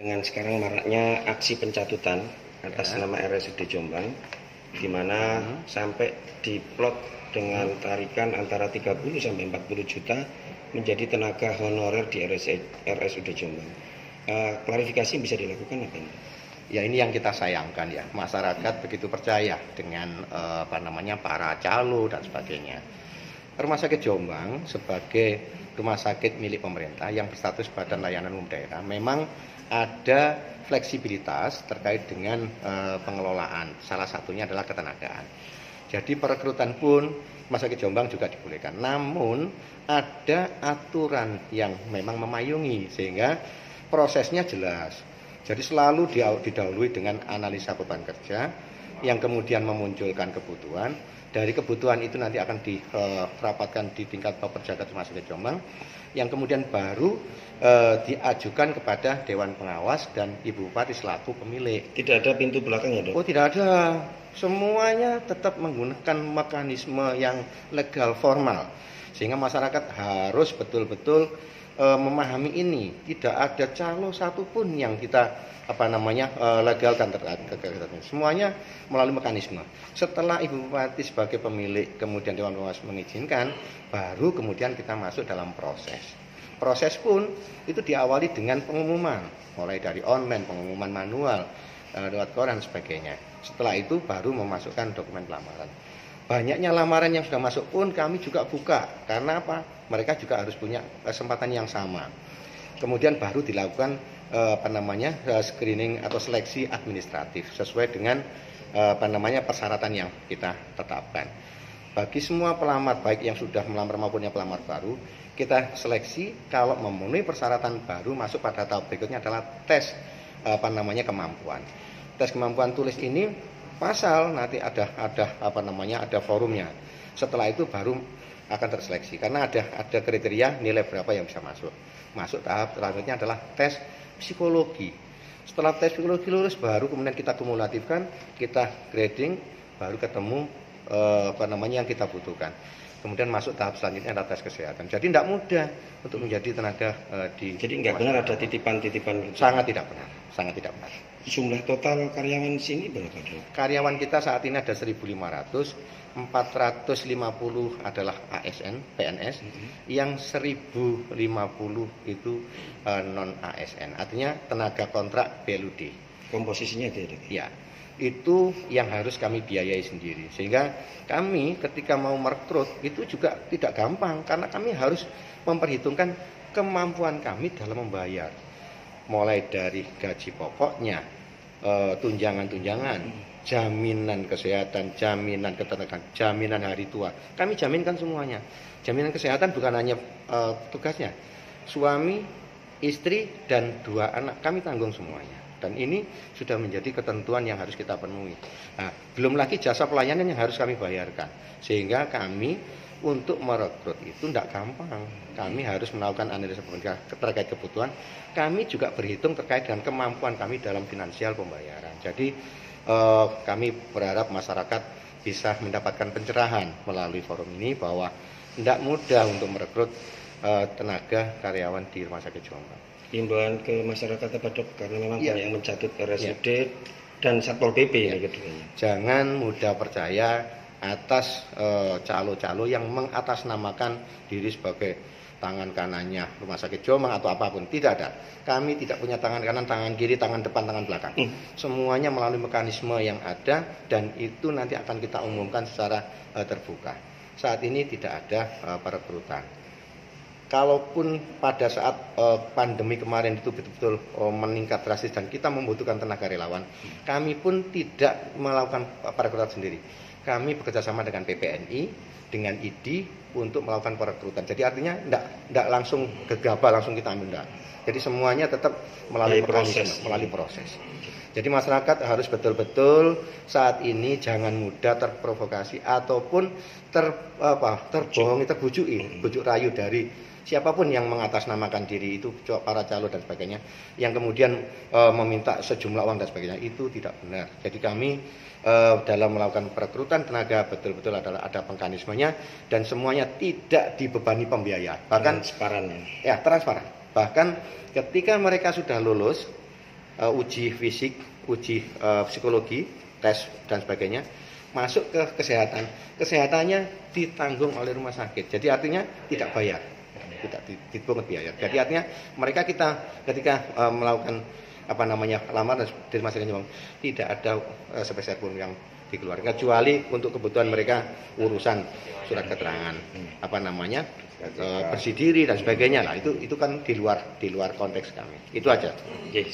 dengan sekarang maraknya aksi pencatutan atas nama RSUD Jombang, di mana sampai diplot dengan tarikan antara 30 sampai 40 juta menjadi tenaga honorer di RSUD Jombang. Klarifikasi bisa dilakukan apa ini? Ya, ini yang kita sayangkan ya, masyarakat begitu percaya dengan para calo dan sebagainya. Rumah Sakit Jombang sebagai rumah sakit milik pemerintah yang berstatus Badan Layanan Umum Daerah memang ada fleksibilitas terkait dengan pengelolaan. Salah satunya adalah ketenagaan. Jadi perekrutan pun Rumah Sakit Jombang juga dibolehkan. Namun ada aturan yang memang memayungi sehingga prosesnya jelas. Jadi selalu didahului dengan analisa beban kerja yang kemudian memunculkan kebutuhan. Dari kebutuhan itu nanti akan dirapatkan di tingkat Pejabat Rumah Sakit Jombang yang kemudian baru diajukan kepada Dewan Pengawas dan Ibu Bupati selaku pemilik. Tidak ada pintu belakangnya, Dok? Oh, tidak ada. Semuanya tetap menggunakan mekanisme yang legal formal. Sehingga masyarakat harus betul-betul memahami ini. Tidak ada calo satupun yang kita legalkan terkait. Semuanya melalui mekanisme. Setelah Ibu Bupati sebagai pemilik kemudian Dewan Pengawas mengizinkan, baru kemudian kita masuk dalam proses. Proses pun itu diawali dengan pengumuman, mulai dari online, pengumuman manual, lewat koran sebagainya. Setelah itu baru memasukkan dokumen lamaran. Banyaknya lamaran yang sudah masuk pun kami juga buka. Karena apa? Mereka juga harus punya kesempatan yang sama. Kemudian baru dilakukan screening atau seleksi administratif sesuai dengan persyaratan yang kita tetapkan. Bagi semua pelamar baik yang sudah melamar maupun yang pelamar baru, kita seleksi kalau memenuhi persyaratan baru masuk pada tahap berikutnya adalah tes kemampuan. Tes kemampuan tulis ini pasal nanti ada forumnya. Setelah itu baru akan terseleksi karena ada kriteria nilai berapa yang bisa masuk. Masuk tahap selanjutnya adalah tes psikologi. Setelah tes psikologi lulus baru kemudian kita kumulatifkan, kita grading, baru ketemu yang kita butuhkan. Kemudian masuk tahap selanjutnya adalah tes kesehatan. Jadi tidak mudah untuk menjadi tenaga Jadi nggak benar ada titipan-titipan? Sangat tidak benar, sangat tidak benar. Jumlah total karyawan di sini berapa, Dok? Karyawan kita saat ini ada 1.500. 450 adalah ASN, PNS, yang 1050 itu non ASN, artinya tenaga kontrak BLUD. Komposisinya itu ya, Dok? Ya, itu yang harus kami biayai sendiri. Sehingga kami ketika mau merekrut itu juga tidak gampang karena kami harus memperhitungkan kemampuan kami dalam membayar. Mulai dari gaji pokoknya, tunjangan-tunjangan, jaminan kesehatan, jaminan ketenagaan, jaminan hari tua. Kami jaminkan semuanya. Jaminan kesehatan bukan hanya tugasnya. Suami, istri, dan 2 anak kami tanggung semuanya. Dan ini sudah menjadi ketentuan yang harus kita penuhi. Nah, belum lagi jasa pelayanan yang harus kami bayarkan. Sehingga kami untuk merekrut itu tidak gampang. Kami harus melakukan analisa terkait kebutuhan. Kami juga berhitung terkait dengan kemampuan kami dalam finansial pembayaran. Jadi kami berharap masyarakat bisa mendapatkan pencerahan melalui forum ini bahwa tidak mudah untuk merekrut tenaga karyawan di Rumah Sakit Jombang. Himbauan ke masyarakat apa, Dok? Karena memang banyak yang mencatut RSUD dan Satpol PP ini keduanya. Jangan mudah percaya atas calo-calo yang mengatasnamakan diri sebagai tangan kanannya Rumah Sakit Jombang atau apapun. Tidak ada. Kami tidak punya tangan kanan, tangan kiri, tangan depan, tangan belakang. Semuanya melalui mekanisme yang ada dan itu nanti akan kita umumkan secara terbuka. Saat ini tidak ada perekrutan. Kalaupun pada saat pandemi kemarin itu betul-betul meningkat drastis dan kita membutuhkan tenaga relawan, kami pun tidak melakukan perekrutan sendiri. Kami bekerjasama dengan PPNI, dengan ID untuk melakukan perekrutan. Jadi artinya tidak langsung gegabah langsung kita ambil, enggak. Jadi semuanya tetap melalui proses. Jadi masyarakat harus betul-betul saat ini jangan mudah terprovokasi ataupun bujuk rayu dari siapapun yang mengatasnamakan diri itu, para calo dan sebagainya, yang kemudian meminta sejumlah uang dan sebagainya, itu tidak benar. Jadi kami dalam melakukan perekrutan tenaga betul-betul adalah ada mekanismenya dan semuanya tidak dibebani pembiayaan. Bahkan transparan. Ya, transparan. Bahkan ketika mereka sudah lulus, uji fisik, uji psikologi, tes dan sebagainya, masuk ke kesehatan. Kesehatannya ditanggung oleh rumah sakit. Jadi artinya tidak bayar, tidak dipungut biaya. Jadi artinya mereka ketika melakukan lamaran di rumah sakit Jombang, tidak ada sepeser pun yang dikeluarkan kecuali untuk kebutuhan mereka urusan surat keterangan bersih diri dan sebagainya. Nah itu kan di luar konteks kami. Itu aja. Oke,